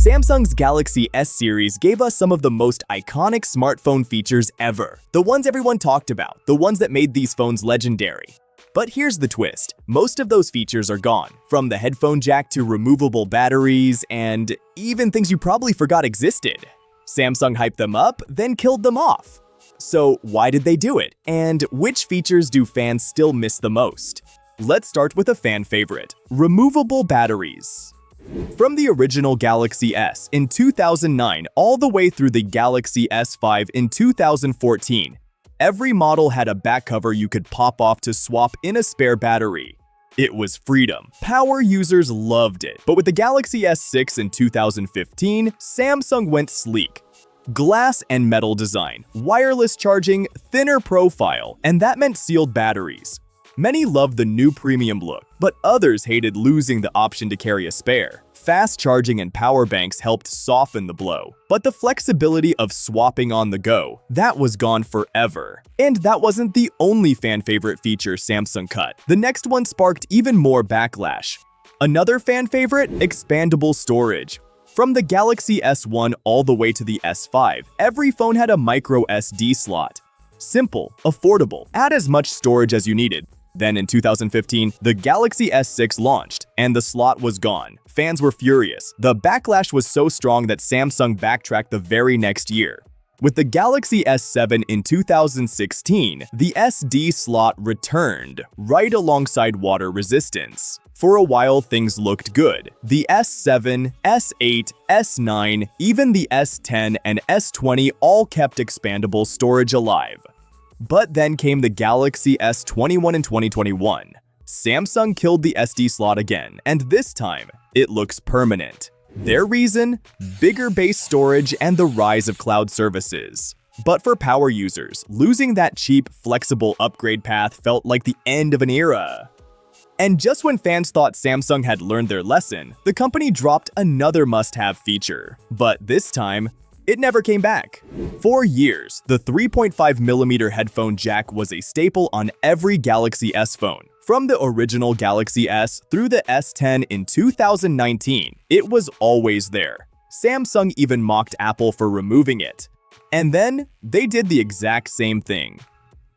Samsung's Galaxy S series gave us some of the most iconic smartphone features ever. The ones everyone talked about, the ones that made these phones legendary. But here's the twist. Most of those features are gone, from the headphone jack to removable batteries and even things you probably forgot existed. Samsung hyped them up, then killed them off. So why did they do it? And which features do fans still miss the most? Let's start with a fan favorite, removable batteries. From the original Galaxy S in 2009 all the way through the Galaxy S5 in 2014, every model had a back cover you could pop off to swap in a spare battery. It was freedom. Power users loved it. But with the Galaxy S6 in 2015, Samsung went sleek. Glass and metal design, wireless charging, thinner profile, and that meant sealed batteries. Many loved the new premium look, but others hated losing the option to carry a spare. Fast charging and power banks helped soften the blow, but the flexibility of swapping on the go, that was gone forever. And that wasn't the only fan favorite feature Samsung cut. The next one sparked even more backlash. Another fan favorite, expandable storage. From the Galaxy S1 all the way to the S5, every phone had a micro SD slot. Simple, affordable, add as much storage as you needed. Then in 2015, the Galaxy S6 launched, and the slot was gone. Fans were furious. The backlash was so strong that Samsung backtracked the very next year. With the Galaxy S7 in 2016, the SD slot returned, right alongside water resistance. For a while, things looked good. The S7, S8, S9, even the S10 and S20 all kept expandable storage alive. But then came the Galaxy S21 in 2021. Samsung killed the SD slot again, and this time, it looks permanent. Their reason? Bigger base storage and the rise of cloud services. But for power users, losing that cheap, flexible upgrade path felt like the end of an era. And just when fans thought Samsung had learned their lesson, the company dropped another must-have feature. But this time, it never came back. For years, the 3.5mm headphone jack was a staple on every Galaxy S phone. From the original Galaxy S through the S10 in 2019, it was always there. Samsung even mocked Apple for removing it. And then, they did the exact same thing.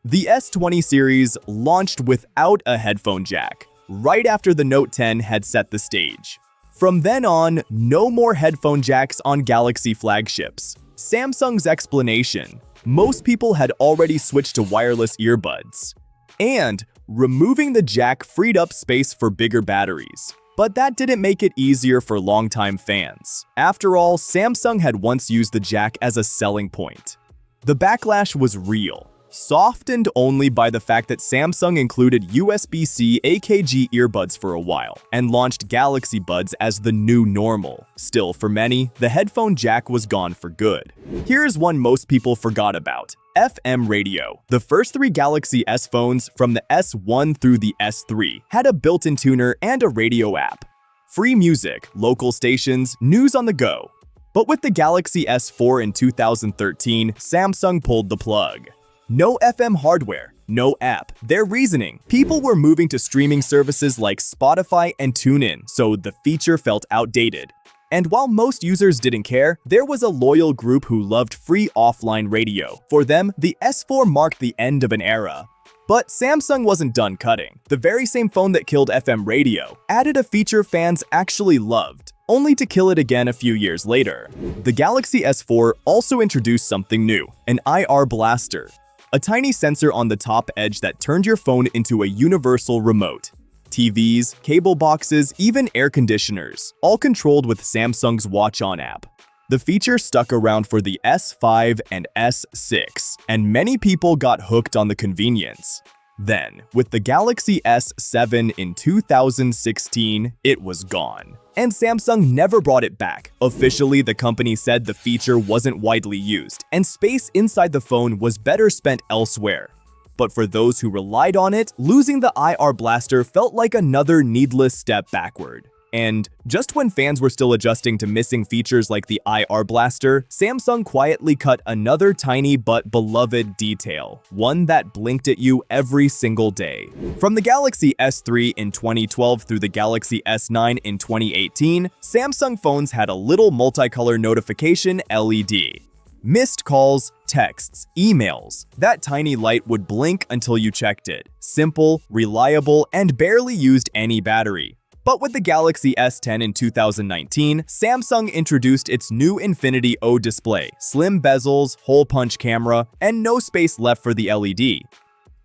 The S20 series launched without a headphone jack, right after the Note 10 had set the stage. From then on, no more headphone jacks on Galaxy flagships. Samsung's explanation: most people had already switched to wireless earbuds. And removing the jack freed up space for bigger batteries. But that didn't make it easier for longtime fans. After all, Samsung had once used the jack as a selling point. The backlash was real, softened only by the fact that Samsung included USB-C AKG earbuds for a while and launched Galaxy Buds as the new normal. Still, for many, the headphone jack was gone for good. Here's one most people forgot about: FM radio. The first three Galaxy S phones, from the S1 through the S3, had a built-in tuner and a radio app. Free music, local stations, news on the go. But with the Galaxy S4 in 2013, Samsung pulled the plug. No FM hardware, no app. Their reasoning: people were moving to streaming services like Spotify and TuneIn, so the feature felt outdated. And while most users didn't care, there was a loyal group who loved free offline radio. For them, the S4 marked the end of an era. But Samsung wasn't done cutting. The very same phone that killed FM radio added a feature fans actually loved, only to kill it again a few years later. The Galaxy S4 also introduced something new: an IR blaster. A tiny sensor on the top edge that turned your phone into a universal remote. TVs, cable boxes, even air conditioners, all controlled with Samsung's Watch On app. The feature stuck around for the S5 and S6, and many people got hooked on the convenience. Then, with the Galaxy S7 in 2016, it was gone. And Samsung never brought it back. Officially, the company said the feature wasn't widely used, and space inside the phone was better spent elsewhere. But for those who relied on it, losing the IR blaster felt like another needless step backward. And just when fans were still adjusting to missing features like the IR blaster, Samsung quietly cut another tiny but beloved detail, one that blinked at you every single day. From the Galaxy S3 in 2012 through the Galaxy S9 in 2018, Samsung phones had a little multicolor notification LED. Missed calls, texts, emails. That tiny light would blink until you checked it. Simple, reliable, and barely used any battery. But with the Galaxy S10 in 2019, Samsung introduced its new Infinity O display, slim bezels, hole-punch camera, and no space left for the LED.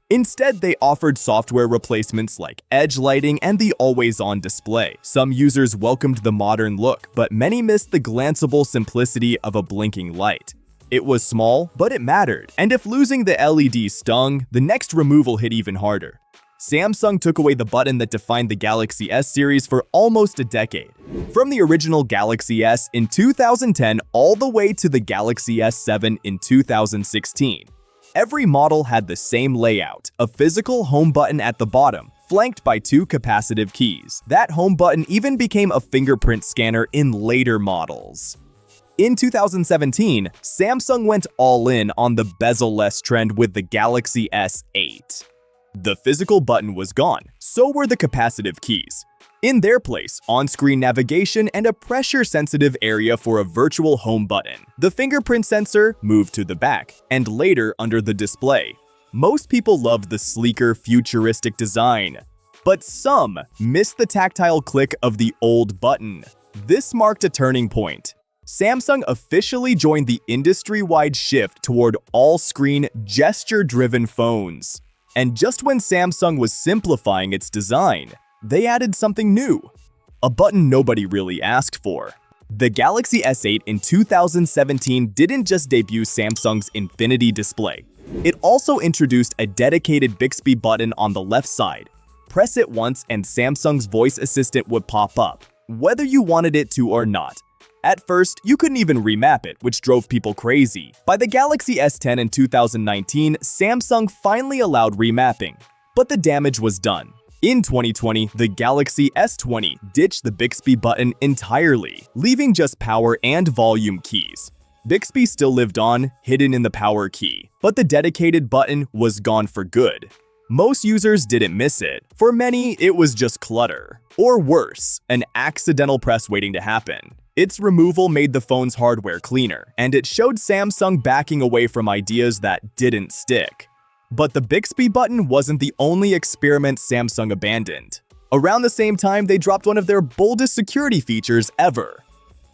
Instead, they offered software replacements like edge lighting and the always-on display. Some users welcomed the modern look, but many missed the glanceable simplicity of a blinking light. It was small, but it mattered, and if losing the LED stung, the next removal hit even harder. Samsung took away the button that defined the Galaxy S series for almost a decade. From the original Galaxy S in 2010 all the way to the Galaxy S7 in 2016. Every model had the same layout, a physical home button at the bottom, flanked by two capacitive keys. That home button even became a fingerprint scanner in later models. In 2017, Samsung went all in on the bezel-less trend with the Galaxy S8. The physical button was gone, so were the capacitive keys. In their place, on-screen navigation and a pressure-sensitive area for a virtual home button. The fingerprint sensor moved to the back, and later under the display. Most people loved the sleeker, futuristic design, but some missed the tactile click of the old button. This marked a turning point. Samsung officially joined the industry-wide shift toward all-screen, gesture-driven phones. And just when Samsung was simplifying its design, they added something new. A button nobody really asked for. The Galaxy S8 in 2017 didn't just debut Samsung's Infinity display. It also introduced a dedicated Bixby button on the left side. Press it once and Samsung's voice assistant would pop up, whether you wanted it to or not. At first, you couldn't even remap it, which drove people crazy. By the Galaxy S10 in 2019, Samsung finally allowed remapping, but the damage was done. In 2020, the Galaxy S20 ditched the Bixby button entirely, leaving just power and volume keys. Bixby still lived on, hidden in the power key, but the dedicated button was gone for good. Most users didn't miss it. For many, it was just clutter. Or worse, an accidental press waiting to happen. Its removal made the phone's hardware cleaner, and it showed Samsung backing away from ideas that didn't stick. But the Bixby button wasn't the only experiment Samsung abandoned. Around the same time, they dropped one of their boldest security features ever.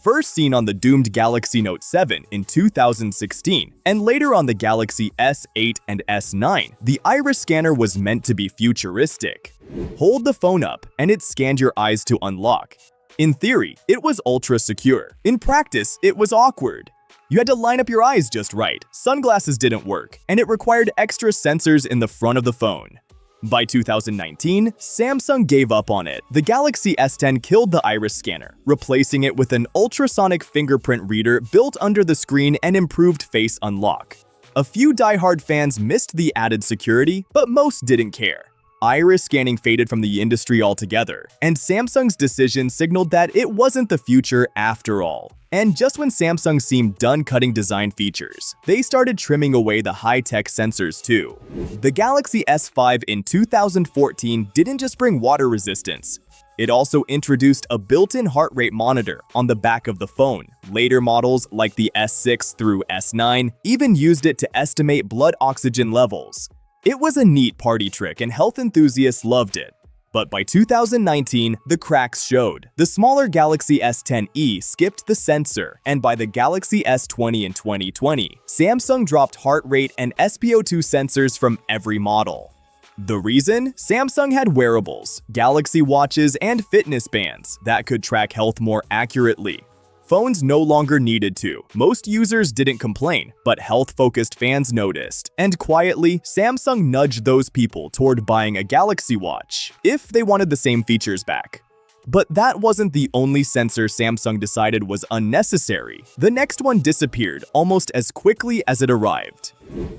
First seen on the doomed Galaxy Note 7 in 2016, and later on the Galaxy S8 and S9, the iris scanner was meant to be futuristic. Hold the phone up, and it scanned your eyes to unlock. In theory, it was ultra secure. In practice, it was awkward. You had to line up your eyes just right, sunglasses didn't work, and it required extra sensors in the front of the phone. By 2019, Samsung gave up on it. The Galaxy S10 killed the iris scanner, replacing it with an ultrasonic fingerprint reader built under the screen and improved face unlock. A few die-hard fans missed the added security, but most didn't care. Iris scanning faded from the industry altogether, and Samsung's decision signaled that it wasn't the future after all. And just when Samsung seemed done cutting design features, they started trimming away the high-tech sensors too. The Galaxy S5 in 2014 didn't just bring water resistance. It also introduced a built-in heart rate monitor on the back of the phone. Later models, like the S6 through S9, even used it to estimate blood oxygen levels. It was a neat party trick and health enthusiasts loved it. But by 2019, the cracks showed. The smaller Galaxy S10e skipped the sensor, and by the Galaxy S20 in 2020, Samsung dropped heart rate and SpO2 sensors from every model. The reason? Samsung had wearables, Galaxy watches, and fitness bands that could track health more accurately. Phones no longer needed to. Most users didn't complain, but health-focused fans noticed. And quietly, Samsung nudged those people toward buying a Galaxy Watch, if they wanted the same features back. But that wasn't the only sensor Samsung decided was unnecessary. The next one disappeared almost as quickly as it arrived.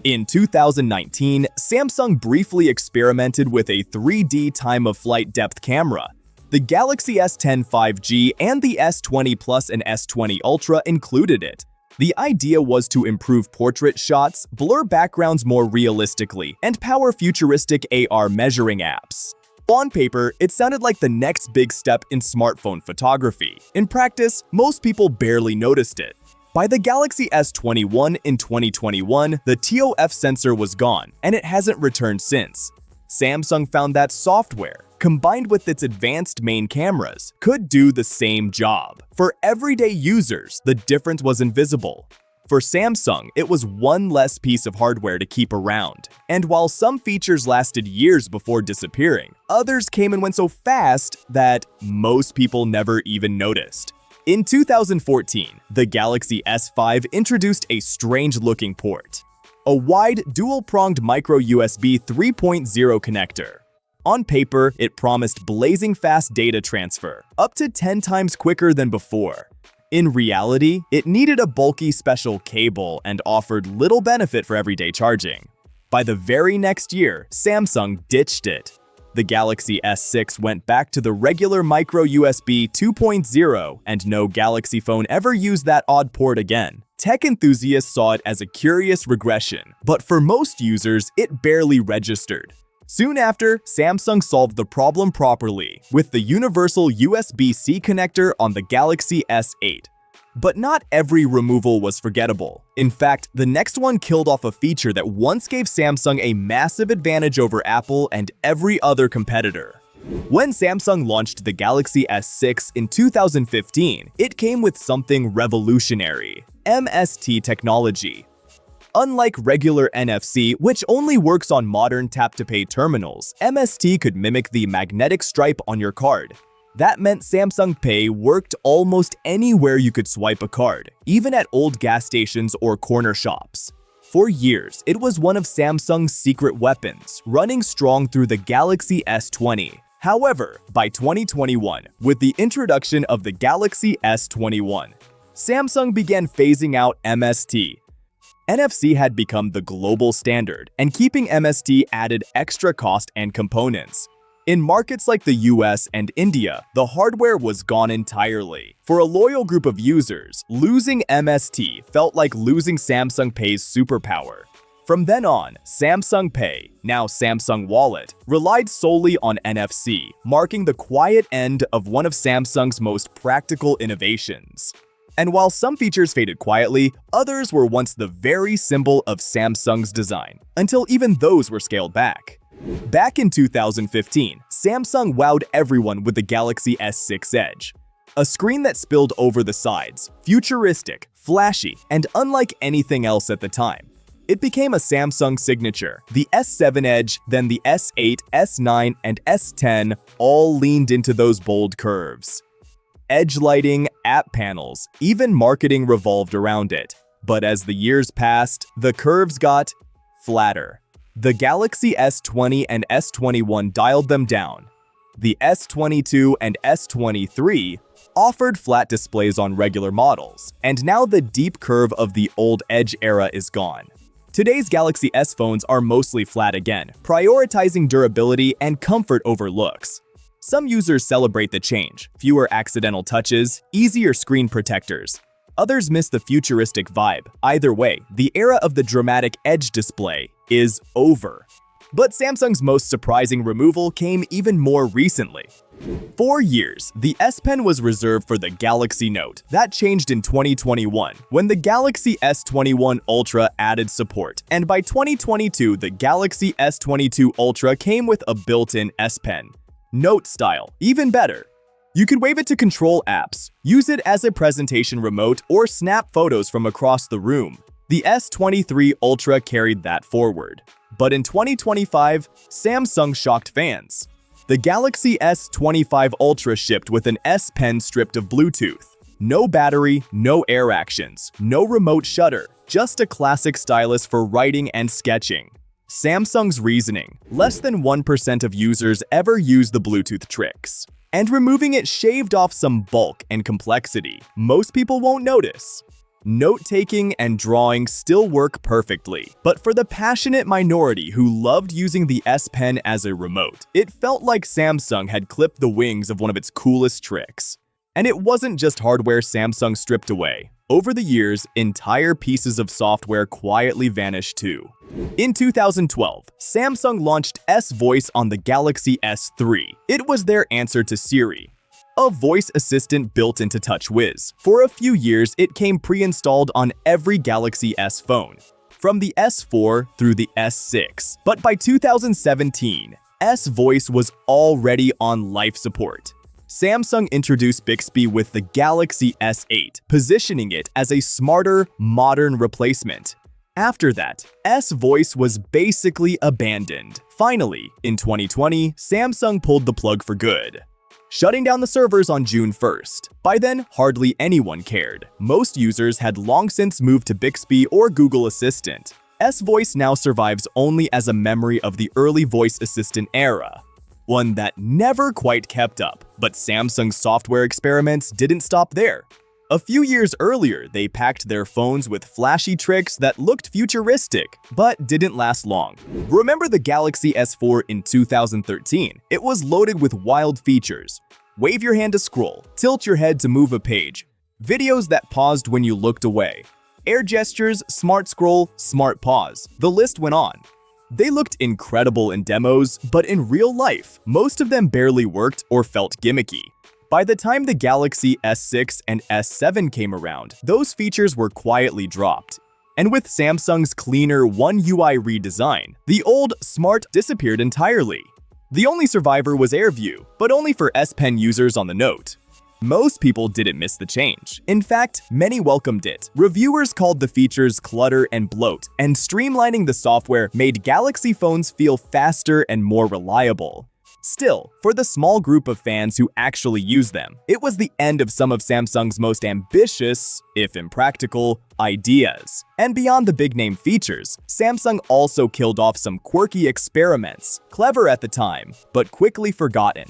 In 2019, Samsung briefly experimented with a 3D time-of-flight depth camera. The Galaxy S10 5G and the S20 Plus and S20 Ultra included it. The idea was to improve portrait shots, blur backgrounds more realistically, and power futuristic AR measuring apps. On paper, it sounded like the next big step in smartphone photography. In practice, most people barely noticed it. By the Galaxy S21 in 2021, the TOF sensor was gone, and it hasn't returned since. Samsung found that software, combined with its advanced main cameras, could do the same job. For everyday users, the difference was invisible. For Samsung, it was one less piece of hardware to keep around. And while some features lasted years before disappearing, others came and went so fast that most people never even noticed. In 2014, the Galaxy S5 introduced a strange-looking port, a wide, dual-pronged micro USB 3.0 connector. On paper, it promised blazing fast data transfer, up to 10 times quicker than before. In reality, it needed a bulky special cable and offered little benefit for everyday charging. By the very next year, Samsung ditched it. The Galaxy S6 went back to the regular micro USB 2.0, and no Galaxy phone ever used that odd port again. Tech enthusiasts saw it as a curious regression, but for most users, it barely registered. Soon after, Samsung solved the problem properly with the universal USB-C connector on the Galaxy S8. But not every removal was forgettable. In fact, the next one killed off a feature that once gave Samsung a massive advantage over Apple and every other competitor. When Samsung launched the Galaxy S6 in 2015, it came with something revolutionary: MST technology. Unlike regular NFC, which only works on modern tap-to-pay terminals, MST could mimic the magnetic stripe on your card. That meant Samsung Pay worked almost anywhere you could swipe a card, even at old gas stations or corner shops. For years, it was one of Samsung's secret weapons, running strong through the Galaxy S20. However, by 2021, with the introduction of the Galaxy S21, Samsung began phasing out MST. NFC had become the global standard, and keeping MST added extra cost and components. In markets like the US and India, the hardware was gone entirely. For a loyal group of users, losing MST felt like losing Samsung Pay's superpower. From then on, Samsung Pay, now Samsung Wallet, relied solely on NFC, marking the quiet end of one of Samsung's most practical innovations. And while some features faded quietly, others were once the very symbol of Samsung's design, until even those were scaled back. Back in 2015, Samsung wowed everyone with the Galaxy S6 Edge. A screen that spilled over the sides, futuristic, flashy, and unlike anything else at the time. It became a Samsung signature. The S7 Edge, then the S8, S9, and S10 all leaned into those bold curves. Edge lighting, app panels, even marketing revolved around it. But as the years passed, the curves got flatter. The Galaxy S20 and S21 dialed them down. The S22 and S23 offered flat displays on regular models, and now the deep curve of the old Edge era is gone. Today's Galaxy S phones are mostly flat again, prioritizing durability and comfort over looks. Some users celebrate the change: fewer accidental touches, easier screen protectors. Others miss the futuristic vibe. Either way, the era of the dramatic Edge display is over. But Samsung's most surprising removal came even more recently. For years, the S Pen was reserved for the Galaxy Note. That changed in 2021, when the Galaxy S21 Ultra added support, and by 2022, the Galaxy S22 Ultra came with a built-in S Pen. Note style, even better. You could wave it to control apps, use it as a presentation remote, or snap photos from across the room. The S23 Ultra carried that forward. But in 2025, Samsung shocked fans. The Galaxy S25 Ultra shipped with an S Pen stripped of Bluetooth. No battery, no air actions, no remote shutter, just a classic stylus for writing and sketching. Samsung's reasoning: less than 1% of users ever use the Bluetooth tricks. And removing it shaved off some bulk and complexity. Most people won't notice. Note-taking and drawing still work perfectly, but for the passionate minority who loved using the S Pen as a remote, it felt like Samsung had clipped the wings of one of its coolest tricks. And it wasn't just hardware Samsung stripped away. Over the years, entire pieces of software quietly vanished too. In 2012, Samsung launched S Voice on the Galaxy S3. It was their answer to Siri, a voice assistant built into TouchWiz. For a few years, it came pre-installed on every Galaxy S phone, from the S4 through the S6. But by 2017, S Voice was already on life support. Samsung introduced Bixby with the Galaxy S8, positioning it as a smarter, modern replacement. After that, S Voice was basically abandoned. Finally, in 2020, Samsung pulled the plug for good, shutting down the servers on June 1st. By then, hardly anyone cared. Most users had long since moved to Bixby or Google Assistant. S Voice now survives only as a memory of the early voice assistant era, one that never quite kept up. But Samsung's software experiments didn't stop there. A few years earlier, they packed their phones with flashy tricks that looked futuristic, but didn't last long. Remember the Galaxy S4 in 2013? It was loaded with wild features. Wave your hand to scroll, tilt your head to move a page, videos that paused when you looked away, air gestures, smart scroll, smart pause. The list went on. They looked incredible in demos, but in real life, most of them barely worked or felt gimmicky. By the time the Galaxy S6 and S7 came around, those features were quietly dropped. And with Samsung's cleaner One UI redesign, the old Smart disappeared entirely. The only survivor was AirView, but only for S Pen users on the Note. Most people didn't miss the change. In fact, many welcomed it. Reviewers called the features clutter and bloat, and streamlining the software made Galaxy phones feel faster and more reliable. Still, for the small group of fans who actually use them, it was the end of some of Samsung's most ambitious, if impractical, ideas. And beyond the big-name features, Samsung also killed off some quirky experiments, clever at the time, but quickly forgotten.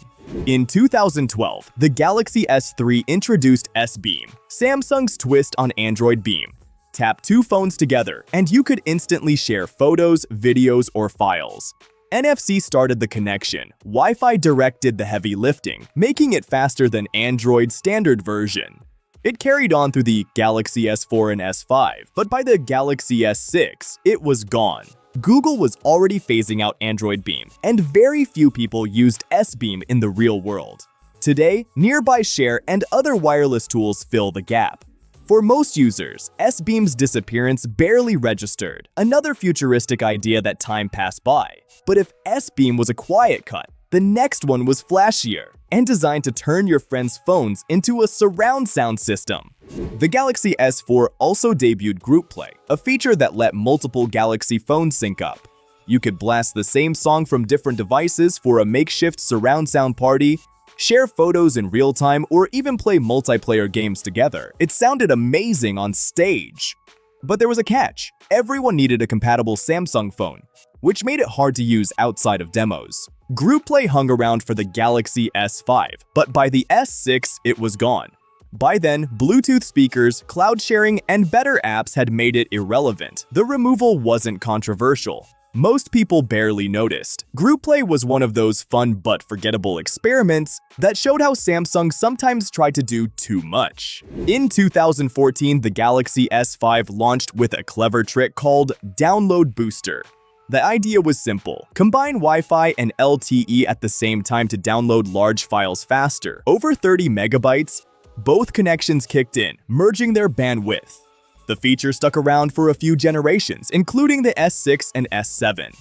In 2012, the Galaxy S3 introduced S-Beam, Samsung's twist on Android Beam. Tap two phones together, and you could instantly share photos, videos, or files. NFC started the connection. Wi-Fi Direct did the heavy lifting, making it faster than Android's standard version. It carried on through the Galaxy S4 and S5, but by the Galaxy S6, it was gone. Google was already phasing out Android Beam, and very few people used S-Beam in the real world. Today, Nearby Share and other wireless tools fill the gap. For most users, S-Beam's disappearance barely registered, another futuristic idea that time passed by. But if S-Beam was a quiet cut, the next one was flashier and designed to turn your friends' phones into a surround sound system. The Galaxy S4 also debuted Group Play, a feature that let multiple Galaxy phones sync up. You could blast the same song from different devices for a makeshift surround sound party, share photos in real time, or even play multiplayer games together. It sounded amazing on stage. But there was a catch. Everyone needed a compatible Samsung phone, which made it hard to use outside of demos. Group Play hung around for the Galaxy S5, but by the S6, it was gone. By then, Bluetooth speakers, cloud sharing, and better apps had made it irrelevant. The removal wasn't controversial. Most people barely noticed. Group Play was one of those fun but forgettable experiments that showed how Samsung sometimes tried to do too much. In 2014, the Galaxy S5 launched with a clever trick called Download Booster. The idea was simple. Combine Wi-Fi and LTE at the same time to download large files faster. Over 30 megabytes, both connections kicked in, merging their bandwidth. The feature stuck around for a few generations, including the S6 and S7.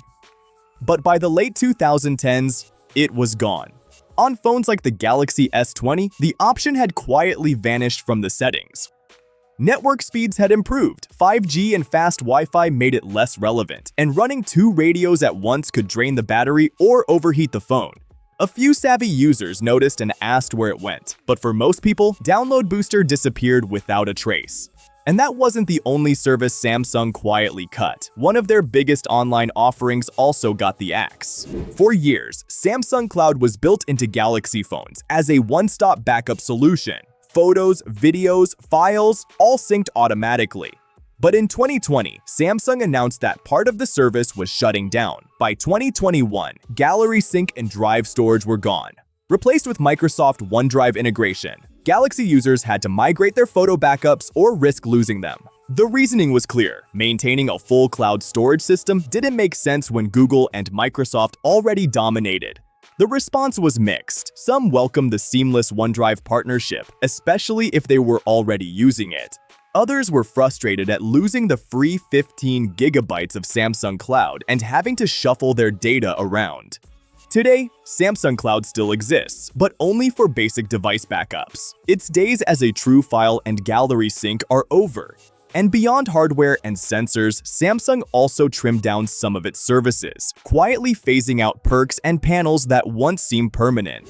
But by the late 2010s, it was gone. On phones like the Galaxy S20, the option had quietly vanished from the settings. Network speeds had improved, 5G and fast Wi-Fi made it less relevant, and running two radios at once could drain the battery or overheat the phone. A few savvy users noticed and asked where it went, but for most people, Download Booster disappeared without a trace. And that wasn't the only service Samsung quietly cut. One of their biggest online offerings also got the axe. For years, Samsung Cloud was built into Galaxy phones as a one-stop backup solution. photos, videos, files, all synced automatically. But in 2020, Samsung announced that part of the service was shutting down. By 2021, Gallery Sync and Drive Storage were gone. Replaced with Microsoft OneDrive integration, Galaxy users had to migrate their photo backups or risk losing them. The reasoning was clear. Maintaining a full cloud storage system didn't make sense when Google and Microsoft already dominated. The response was mixed. Some welcomed the seamless OneDrive partnership, especially if they were already using it. Others were frustrated at losing the free 15 gigabytes of Samsung Cloud and having to shuffle their data around. Today, Samsung Cloud still exists, but only for basic device backups. Its days as a true file and gallery sync are over. And beyond hardware and sensors, Samsung also trimmed down some of its services, quietly phasing out perks and panels that once seemed permanent.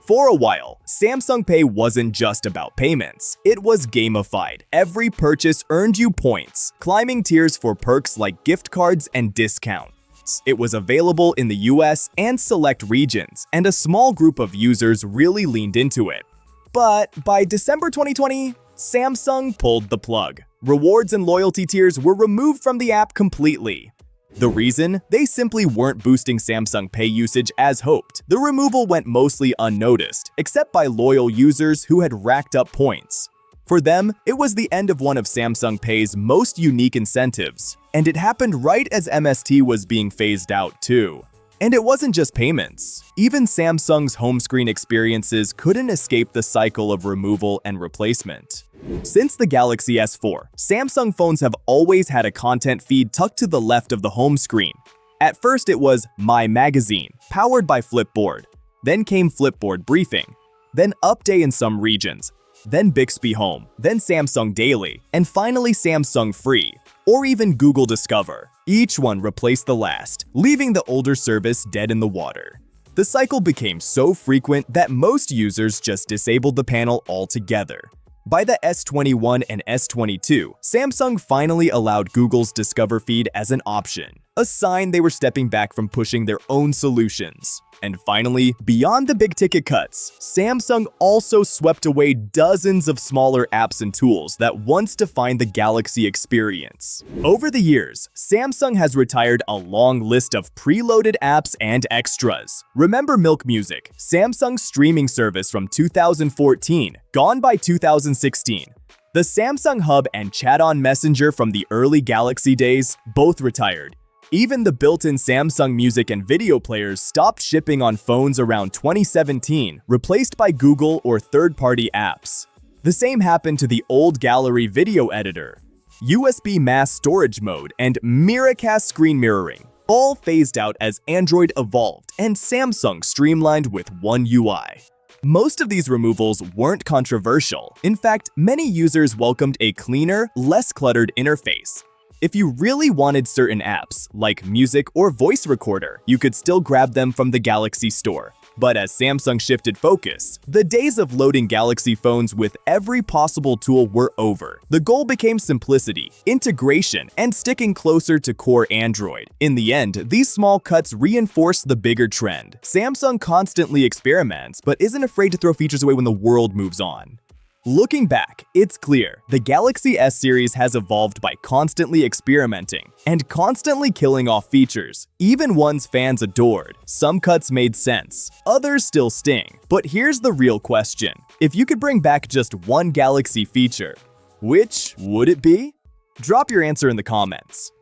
For a while, Samsung Pay wasn't just about payments. It was gamified. Every purchase earned you points, climbing tiers for perks like gift cards and discounts. It was available in the US and select regions, and a small group of users really leaned into it. But by December 2020, Samsung pulled the plug. Rewards and loyalty tiers were removed from the app completely. The reason? They simply weren't boosting Samsung Pay usage as hoped. The removal went mostly unnoticed, except by loyal users who had racked up points. For them, it was the end of one of Samsung Pay's most unique incentives, and it happened right as MST was being phased out too. And it wasn't just payments. Even Samsung's home screen experiences couldn't escape the cycle of removal and replacement. Since the Galaxy S4, Samsung phones have always had a content feed tucked to the left of the home screen. At first it was My Magazine, powered by Flipboard. Then came Flipboard Briefing. Then Update in some regions. Then Bixby Home. Then Samsung Daily. And finally Samsung Free. Or even Google Discover. Each one replaced the last, leaving the older service dead in the water. The cycle became so frequent that most users just disabled the panel altogether. By the S21 and S22, Samsung finally allowed Google's Discover feed as an option, a sign they were stepping back from pushing their own solutions. And finally, beyond the big-ticket cuts, Samsung also swept away dozens of smaller apps and tools that once defined the Galaxy experience. Over the years, Samsung has retired a long list of preloaded apps and extras. Remember Milk Music, Samsung's streaming service from 2014, gone by 2016. The Samsung Hub and Chat-on Messenger from the early Galaxy days, both retired. Even the built-in Samsung music and video players stopped shipping on phones around 2017, replaced by Google or third-party apps. The same happened to the old gallery video editor, USB mass storage mode, and Miracast screen mirroring, all phased out as Android evolved and Samsung streamlined with One UI. Most of these removals weren't controversial. In fact, many users welcomed a cleaner, less cluttered interface. If you really wanted certain apps, like music or voice recorder, you could still grab them from the Galaxy Store. But as Samsung shifted focus, the days of loading Galaxy phones with every possible tool were over. The goal became simplicity, integration, and sticking closer to core Android. In the end, these small cuts reinforce the bigger trend. Samsung constantly experiments, but isn't afraid to throw features away when the world moves on. Looking back, it's clear the Galaxy S series has evolved by constantly experimenting and constantly killing off features, even ones fans adored. Some cuts made sense, others still sting. But here's the real question. If you could bring back just one Galaxy feature, which would it be? Drop your answer in the comments.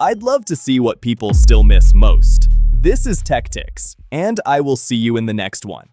I'd love to see what people still miss most. This is Techtics, and I will see you in the next one.